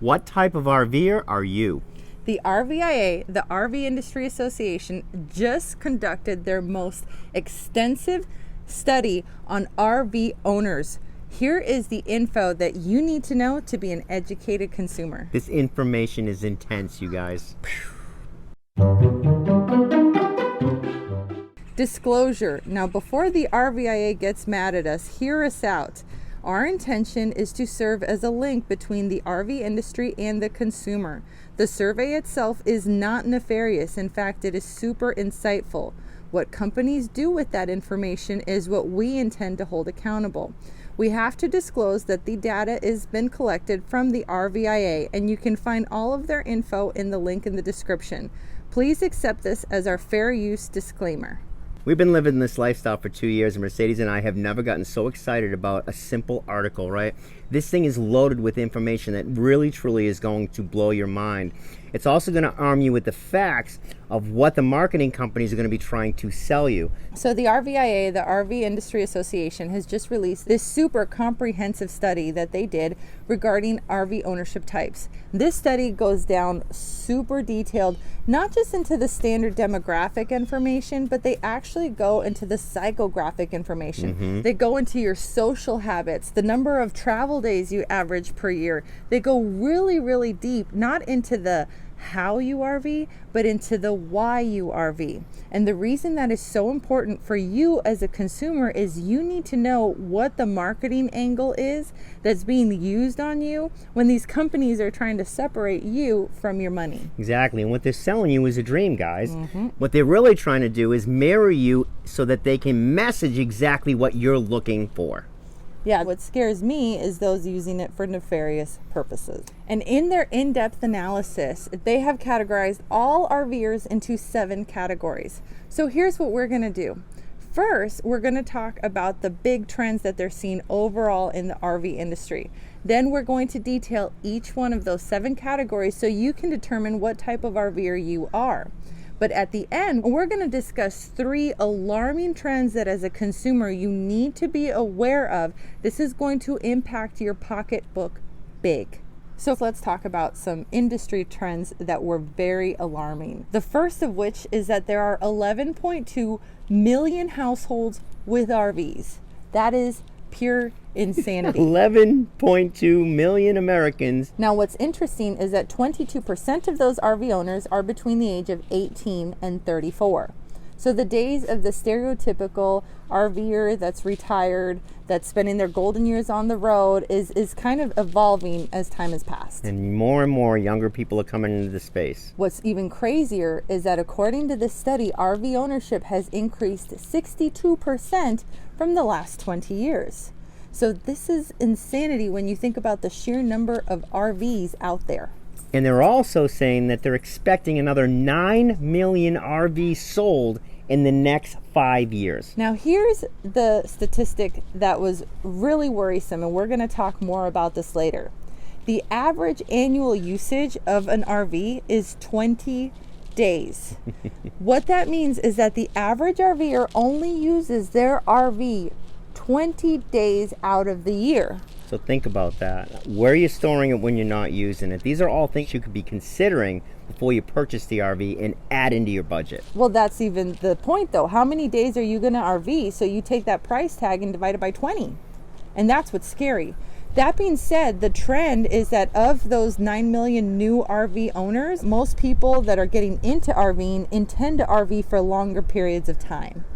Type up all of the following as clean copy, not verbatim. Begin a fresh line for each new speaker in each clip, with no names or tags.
What type of RVer are you?
The RVIA, the RV Industry Association, just conducted their most extensive study on RV owners. Here is the info that you need to know to be an educated consumer.
This information is intense, you guys.
Disclosure. Now, before the RVIA gets mad at us, hear us out. Our intention is to serve as a link between the RV industry and the consumer. The survey itself is not nefarious. In fact, it is super insightful. What companies do with that information is what we intend to hold accountable. We have to disclose that the data has been collected from the RVIA, and you can find all of their info in the link in the description. Please accept this as our fair use disclaimer.
We've been living this lifestyle for 2 years, and Mercedes and I have never gotten so excited about a simple article, right? This thing is loaded with information that really, truly is going to blow your mind. It's also going to arm you with the facts of what the marketing companies are going to be trying to sell you.
So the RVIA, the RV Industry Association, has just released this super comprehensive study that they did regarding RV ownership types. This study goes down super detailed, not just into the standard demographic information, but they actually go into the psychographic information. They go into your social habits, the number of travel days you average per year. They go really, really deep, not into the how you RV, but into the why you RV. And the reason that is so important for you as a consumer is you need to know what the marketing angle is that's being used on you when these companies are trying to separate you from your money.
Exactly, and what they're selling you is a dream, guys. What they're really trying to do is mirror you so that they can message exactly what you're looking for.
Yeah, what scares me is those using it for nefarious purposes. And in their in-depth analysis, they have categorized all RVers into 7 categories. So here's what we're going to do. First, we're going to talk about the big trends that they're seeing overall in the RV industry. Then we're going to detail each one of those 7 categories so you can determine what type of RVer you are. But at the end, we're going to discuss 3 alarming trends that as a consumer you need to be aware of. This is going to impact your pocketbook big. So let's talk about some industry trends that were very alarming. The first of which is that there are 11.2 million households with RVs. That is pure insanity.
11.2 million Americans.
Now, what's interesting is that 22% of those RV owners are between the age of 18 and 34. So the days of the stereotypical RVer that's retired, that's spending their golden years on the road is kind of evolving as time has passed.
And more younger people are coming into the space.
What's even crazier is that according to this study, RV ownership has increased 62% from the last 20 years. So this is insanity when you think about the sheer number of RVs out there.
And they're also saying that they're expecting another 9 million RVs sold in the next 5 years.
Now here's the statistic that was really worrisome, and we're going to talk more about this later. The average annual usage of an RV is 20 days. What that means is that the average RVer only uses their RV 20 days out of the year.
So think about that. Where are you storing it when you're not using it? These are all things you could be considering before you purchase the RV and add into your budget.
Well, that's even the point though. How many days are you going to RV? So you take that price tag and divide it by 20. And that's what's scary. That being said, the trend is that of those 9 million new RV owners, most people that are getting into RVing intend to RV for longer periods of time.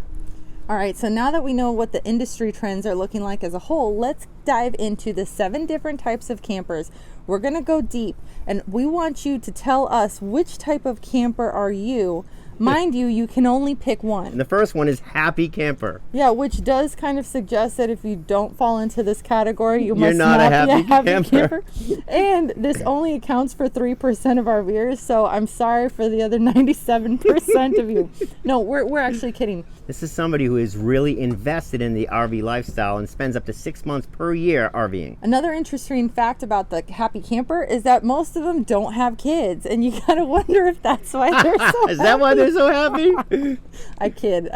All right, so now that we know what the industry trends are looking like as a whole, let's dive into the 7 different types of campers. We're going to go deep, and we want you to tell us which type of camper are you. Mind you, you can only pick one.
And the first one is happy camper.
Yeah, which does kind of suggest that if you don't fall into this category, you must
not
not
a
be a happy
happy
camper. And this only accounts for 3% of RVers, so I'm sorry for the other 97% of you. No, we're actually kidding.
This is somebody who is really invested in the RV lifestyle and spends up to 6 months per year RVing.
Another interesting fact about the happy camper is that most of them don't have kids, and you gotta wonder if that's why they're so
Is that why they're so happy?
I kid.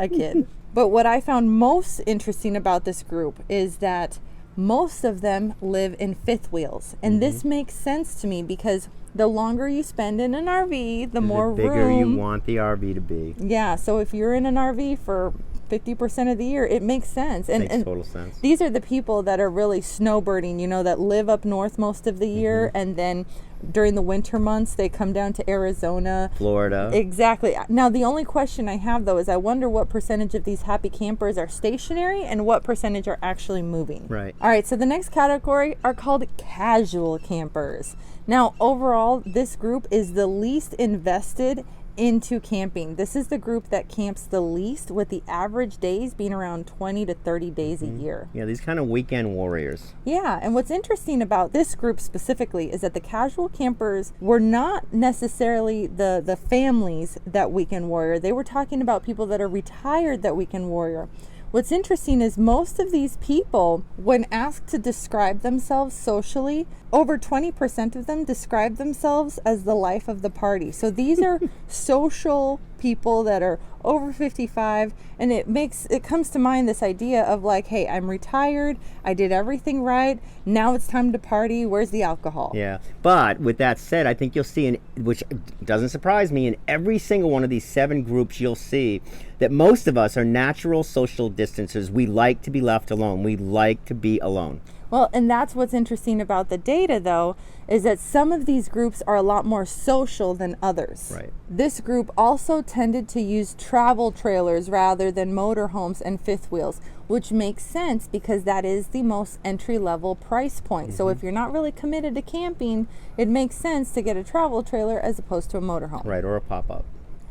But what I found most interesting about this group is that most of them live in fifth wheels. And this makes sense to me because the longer you spend in an RV, the more
bigger
room
you want the RV to be.
Yeah, so if you're in an RV for 50% of the year, it makes sense. And
Makes total sense.
these are the people that are really snowbirding, you know, that live up north most of the year, and then during the winter months they come down to Arizona,
Florida.
Exactly. Now the only question I have though is I wonder what percentage of these happy campers are stationary and what percentage are actually moving.
Right.
All right, so the next category are called casual campers. Now overall, this group is the least invested into camping. This is the group that camps the least, with the average days being around 20 to 30 days a year.
Yeah, these kind of weekend warriors.
Yeah, and what's interesting about this group specifically is that the casual campers were not necessarily the families that weekend warrior. They were talking about people that are retired that weekend warrior. What's interesting is most of these people, when asked to describe themselves socially, over 20% of them describe themselves as the life of the party. So these are social people that are over 55, and it comes to mind this idea of like, hey, I'm retired, I did everything right, now it's time to party, where's the alcohol?
Yeah, but with that said, I think you'll see, which doesn't surprise me, in every single one of these 7 groups, you'll see that most of us are natural social distancers. We like to be left alone. We like to be alone.
Well, and that's what's interesting about the data, though, is that some of these groups are a lot more social than others.
Right.
This group also tended to use travel trailers rather than motorhomes and fifth wheels, which makes sense because that is the most entry-level price point. So if you're not really committed to camping, it makes sense to get a travel trailer as opposed to a motorhome.
Right, or a pop-up.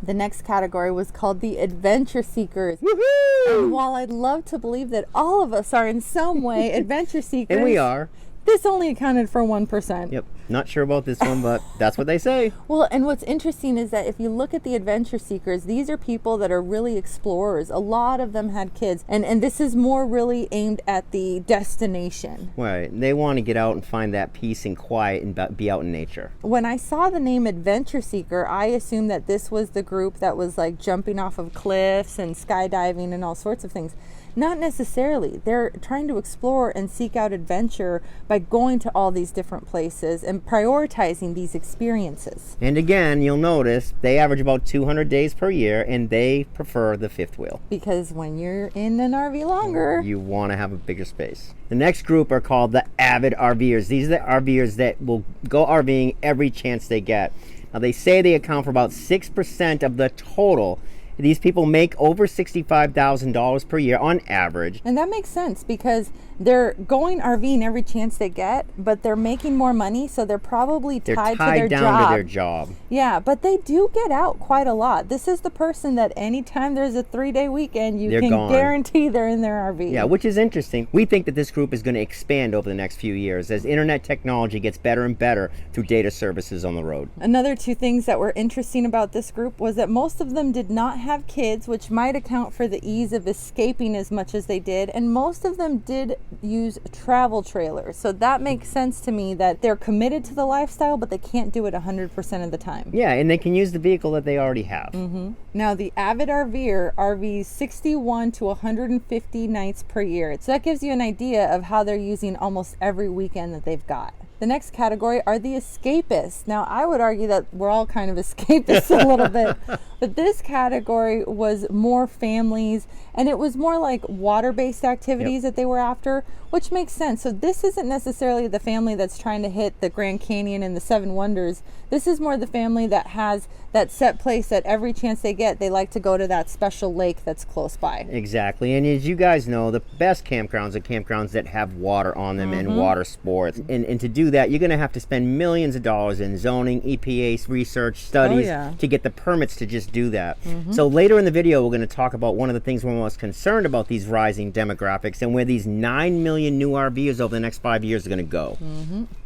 The next category was called the adventure seekers.
Woohoo!
And while I'd love to believe that all of us are in some way adventure seekers,
And we are.
this only accounted for 1%.
Yep. Not sure about this one, but that's what they say.
Well, and what's interesting is that if you look at the adventure seekers, these are people that are really explorers. A lot of them had kids, and this is more really aimed at the destination.
Right. They want to get out and find that peace and quiet and be out in nature.
When I saw the name adventure seeker, I assumed that this was the group that was like jumping off of cliffs and skydiving and all sorts of things. Not necessarily. They're trying to explore and seek out adventure by going to all these different places and prioritizing these experiences.
And again, you'll notice they average about 200 days per year, and they prefer the fifth wheel.
Because when you're in an RV longer,
You want to have a bigger space. The next group are called the Avid Rvers. These are the RVers that will go RVing every chance they get. Now, they say they account for about 6% of the total. These people make over $65,000 per year on average.
and that makes sense because they're going RVing every chance they get, but they're making more money, so they're probably
They're
tied
tied
to their
down
job.
to their job.
Yeah, but they do get out quite a lot. This is the person that anytime there's a 3-day weekend, you
They're
can
gone.
guarantee they're in their RV.
Yeah, which is interesting. We think that this group is going to expand over the next few years as internet technology gets better and better through data services on the road.
Another 2 things that were interesting about this group was that most of them did not have kids, which might account for the ease of escaping as much as they did, and most of them did use travel trailers. So that makes sense to me that they're committed to the lifestyle, but they can't do it 100% of the time.
Yeah, and they can use the vehicle that they already have.
Now, the Avid Rver RVs 61 to 150 nights per year. So that gives you an idea of how they're using almost every weekend that they've got. The next category are the escapists. Now, I would argue that we're all kind of escapists a little bit, but this category was more families, and it was more like water-based activities that they were after, which makes sense. So this isn't necessarily the family that's trying to hit the Grand Canyon and the Seven Wonders. This is more the family that has that set place that every chance they get, they like to go to that special lake that's close by.
Exactly. And as you guys know, the best campgrounds are campgrounds that have water on them and water sports. And to do that, you're going to have to spend millions of dollars in zoning, EPA research, studies to get the permits to just do that. So later in the video, we're going to talk about one of the things we're most concerned about, these rising demographics and where these 9 million new RVers over the next 5 years are going to go.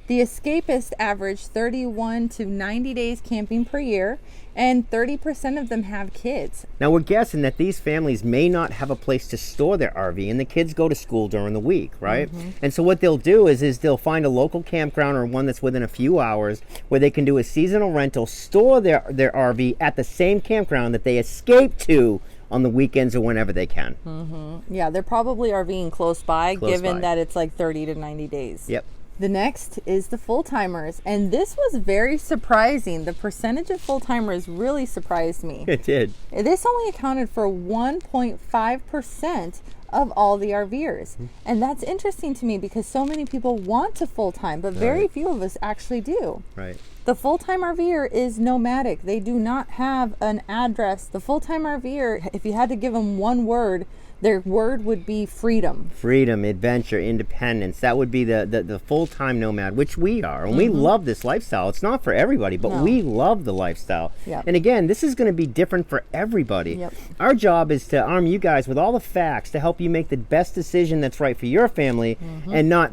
The escapists average 31 to 90 days camping per year, and 30% of them have kids.
Now we're guessing that these families may not have a place to store their RV, and the kids go to school during the week, right? And so what they'll do is they'll find a local campground or one that's within a few hours where they can do a seasonal rental, store their RV at the same campground that they escaped to on the weekends or whenever they can.
Yeah, they're probably RVing close by, given
by.
that it's like 30 to 90 days.
Yep.
The next is the full-timers, and this was very surprising. The percentage of full-timers really surprised me.
It did.
This only accounted for 1.5% of all the RVers. And that's interesting to me because so many people want to full-time, but very few of us actually do.
Right.
The full-time RVer is nomadic. They do not have an address. The full-time RVer, if you had to give them one word, their word would be freedom.
Freedom, adventure, independence. That would be the full-time nomad, which we are. And we love this lifestyle. It's not for everybody, but we love the lifestyle.
Yep.
And again, this is going to be different for everybody.
Yep.
Our job is to arm you guys with all the facts to help you make the best decision that's right for your family and not,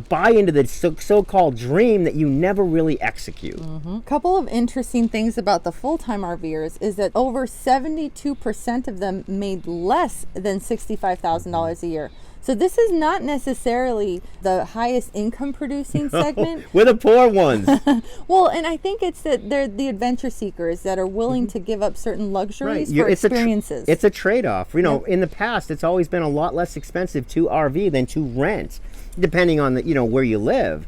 buy into the so-called dream that you never really execute.
A couple of interesting things about the full-time RVers is that over 72% of them made less than $65,000 a year. So this is not necessarily the highest income producing segment.
We're the poor ones.
Well, and I think it's that they're the adventure seekers that are willing to give up certain luxuries for experiences.
It's a trade-off. In the past, it's always been a lot less expensive to RV than to rent, depending on where you live.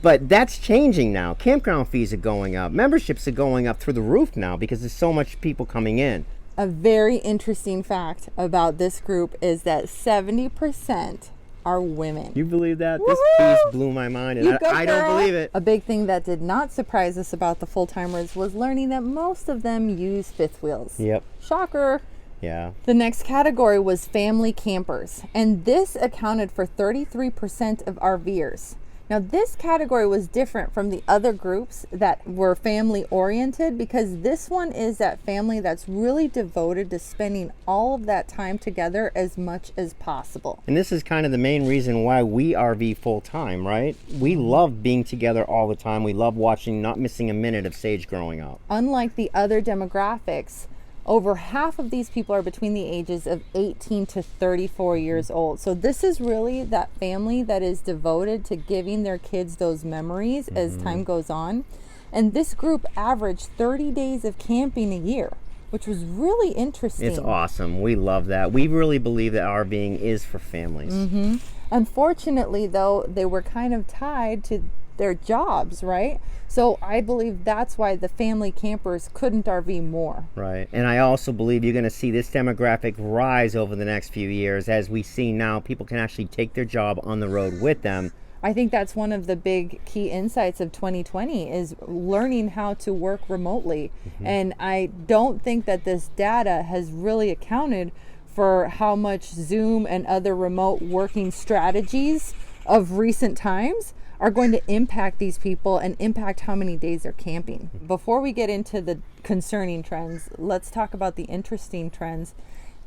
But that's changing now. Campground fees are going up. Memberships are going up through the roof now because there's so much people coming in.
A very interesting fact about this group is that 70% are women.
You believe that?
Woo-hoo!
This piece blew my mind, and I don't believe it.
A big thing that did not surprise us about the full-timers was learning that most of them use fifth wheels.
Yep.
Shocker.
Yeah.
The next category was family campers, and this accounted for 33% of RVers. Now, this category was different from the other groups that were family oriented because this one is that family that's really devoted to spending all of that time together as much as possible.
And this is kind of the main reason why we RV full time, right? We love being together all the time. We love watching, not missing a minute of Sage growing up.
Unlike the other demographics, over half of these people are between the ages of 18 to 34 years old. So this is really that family that is devoted to giving their kids those memories as time goes on. And this group averaged 30 days of camping a year, which was really interesting.
It's awesome. We love that. We really believe that RVing is for families.
Unfortunately, though, they were kind of tied to their jobs, right? So I believe that's why the family campers couldn't RV more.
Right. And I also believe you're going to see this demographic rise over the next few years. As we see now, people can actually take their job on the road with them.
I think that's one of the big key insights of 2020 is learning how to work remotely. And I don't think that this data has really accounted for how much Zoom and other remote working strategies of recent times are going to impact these people and impact how many days they're camping. Before we get into the concerning trends, let's talk about the interesting trends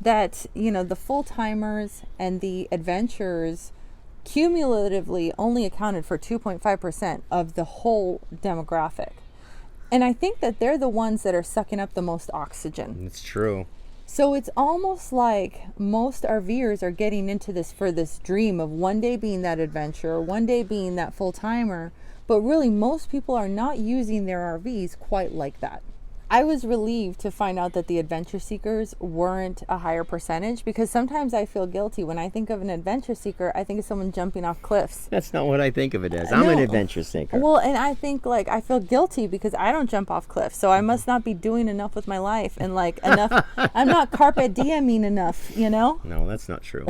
that, the full-timers and the adventurers cumulatively only accounted for 2.5% of the whole demographic. And I think that they're the ones that are sucking up the most oxygen.
It's true.
So it's almost like most RVers are getting into this for this dream of one day being that adventurer, one day being that full-timer, but really most people are not using their RVs quite like that. I was relieved to find out that the adventure seekers weren't a higher percentage because sometimes I feel guilty. When I think of an adventure seeker, I think of someone jumping off cliffs.
That's not what I think of it as. I'm an adventure seeker.
Well, and I think I feel guilty because I don't jump off cliffs. So I must not be doing enough with my life and enough. I'm not carpe dieming enough,
No, that's not true.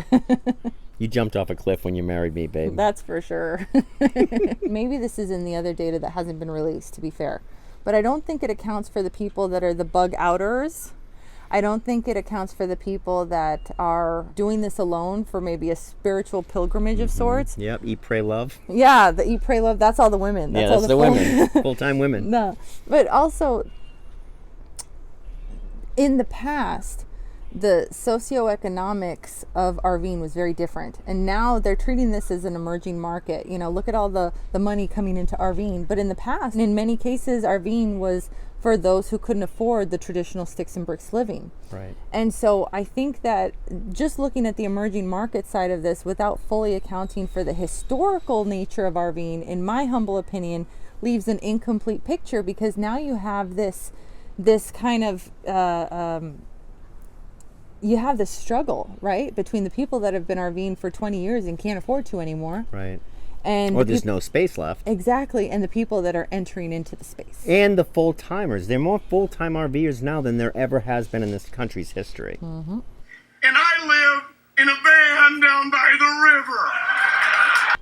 You jumped off a cliff when you married me, babe.
That's for sure. Maybe this is in the other data that hasn't been released, to be fair. But I don't think it accounts for the people that are the bug outers. I don't think it accounts for the people that are doing this alone for maybe a spiritual pilgrimage of sorts.
Yep, eat, pray, love.
Yeah, the eat, pray, love, that's all the women.
That's all the women, full-time women.
No, but also in the past, the socioeconomics of RVing was very different. And now they're treating this as an emerging market. Look at all the money coming into RVing. But in the past, in many cases, RVing was for those who couldn't afford the traditional sticks and bricks living.
Right.
And so I think that just looking at the emerging market side of this without fully accounting for the historical nature of RVing, in my humble opinion, leaves an incomplete picture because now you have this kind of you have this struggle, right, between the people that have been RVing for 20 years and can't afford to anymore.
Right.
And
or there's no space left.
Exactly. And the people that are entering into the space.
And the full-timers. There are more full-time RVers now than there ever has been in this country's history.
Mm-hmm.
And I live in a van down by the river.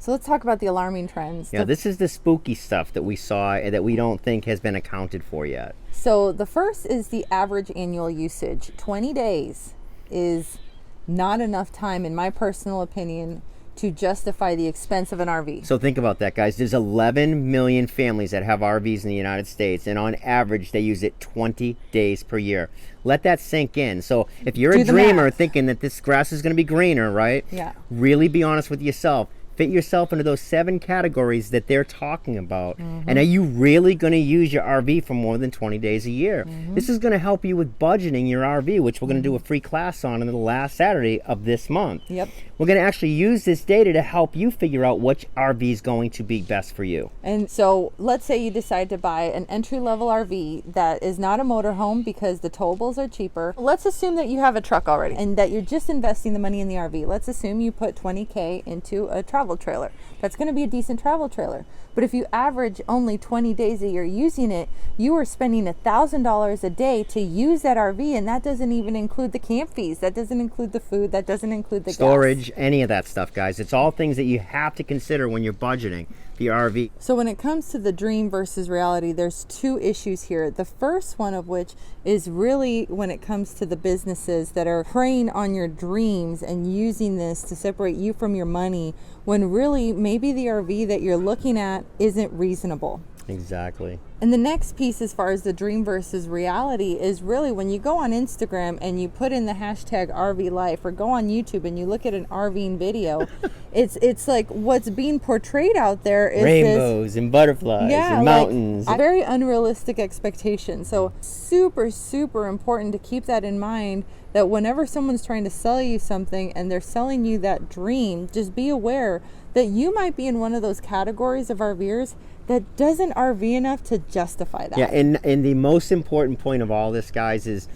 So let's talk about the alarming trends.
Yeah, this is the spooky stuff that we saw that we don't think has been accounted for yet.
So the first is the average annual usage. 20 days is not enough time, in my personal opinion, to justify the expense of an RV.
So think about that, guys. There's 11 million families that have RVs in the United States, and on average, they use it 20 days per year. Let that sink in. So if you're a dreamer thinking that this grass is going to be greener, right?
Yeah.
Really be honest with yourself. Fit yourself into those 7 categories that they're talking about.
Mm-hmm.
And are you really going to use your RV for more than 20 days a year?
Mm-hmm.
This is going to help you with budgeting your RV, which we're going to do a free class on the last Saturday of this month.
Yep.
We're going to actually use this data to help you figure out which RV is going to be best for you.
And so let's say you decide to buy an entry-level RV that is not a motorhome because the towables are cheaper. Let's assume that you have a truck already and that you're just investing the money in the RV. Let's assume you put $20K into a travel trailer. That's going to be a decent travel trailer. But if you average only 20 days a year using it, you are spending $1,000 a day to use that RV, and that doesn't even include the camp fees. That doesn't include the food. That doesn't include the
storage,
gas.
any of that stuff, guys. It's all things that you have to consider when you're budgeting for your RV.
So when it comes to the dream versus reality, there's 2 issues here. The first one of which is really when it comes to the businesses that are preying on your dreams and using this to separate you from your money, when really maybe the RV that you're looking at isn't reasonable.
Exactly.
And the next piece as far as the dream versus reality is really when you go on Instagram and you put in the hashtag RV life, or go on YouTube and you look at an RVing video, it's like what's being portrayed out there is
rainbows and butterflies and mountains.
Like, very unrealistic expectations. So super, super important to keep that in mind, that whenever someone's trying to sell you something and they're selling you that dream, just be aware that you might be in one of those categories of RVers that doesn't RV enough to justify that.
Yeah, and the most important point of all this, guys, is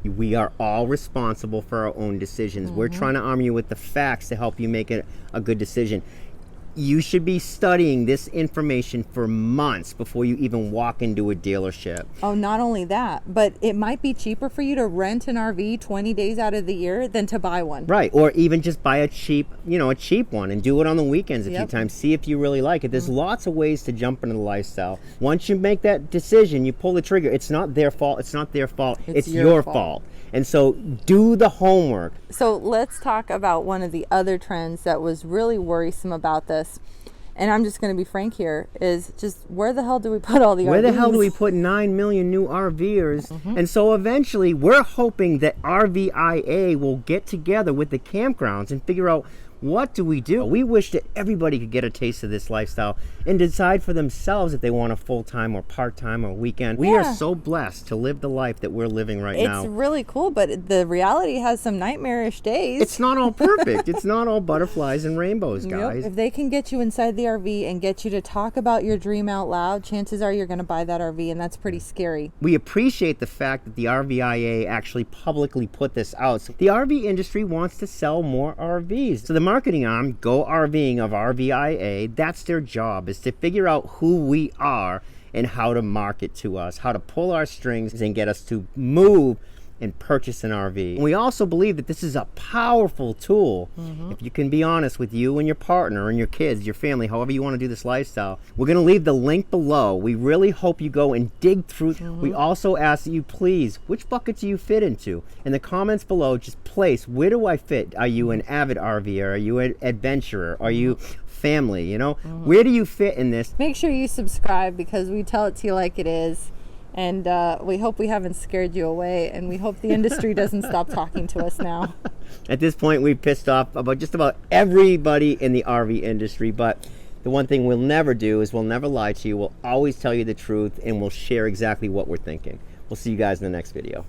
we are all responsible for our own decisions. We're trying to arm you with the facts to help you make a good decision. You should be studying this information for months before you even walk into a dealership.
Oh, not only that, but it might be cheaper for you to rent an RV 20 days out of the year than to buy one.
Right, or even just buy a cheap one and do it on the weekends a few times. See if you really like it. There's lots of ways to jump into the lifestyle. Once you make that decision, you pull the trigger. It's not their fault. It's not their fault. It's your fault. And so do the homework.
So let's talk about one of the other trends that was really worrisome about this. And I'm just going to be frank here, is just where the hell do we put all the RVs?
Where the hell do we put 9 million new RVers? And so eventually we're hoping that RVIA will get together with the campgrounds and figure out, what do? We wish that everybody could get a taste of this lifestyle and decide for themselves if they want a full-time or part-time or weekend. We are so blessed to live the life that we're living right now.
It's really cool, but the reality has some nightmarish days.
It's not all perfect. It's not all butterflies and rainbows, guys.
Yep. If they can get you inside the RV and get you to talk about your dream out loud, chances are you're going to buy that RV, and that's pretty scary.
We appreciate the fact that the RVIA actually publicly put this out. So the RV industry wants to sell more RVs. So the marketing arm, Go RVing of RVIA, that's their job, is to figure out who we are and how to market to us, how to pull our strings and get us to move and purchase an RV. And we also believe that this is a powerful tool. If you can be honest with you and your partner and your kids, your family, however you want to do this lifestyle. We're going to leave the link below. We really hope you go and dig through. We also ask that you please, which bucket do you fit into? In the comments below, just place, where do I fit? Are you an avid RVer? Are you an adventurer? Are you family? Where do you fit in this?
Make sure you subscribe, because we tell it to you like it is. And we hope we haven't scared you away, and we hope the industry doesn't stop talking to us now.
At this point, we've pissed off about just about everybody in the RV industry, but the one thing we'll never do is we'll never lie to you. We'll always tell you the truth, and we'll share exactly what we're thinking. We'll see you guys in the next video.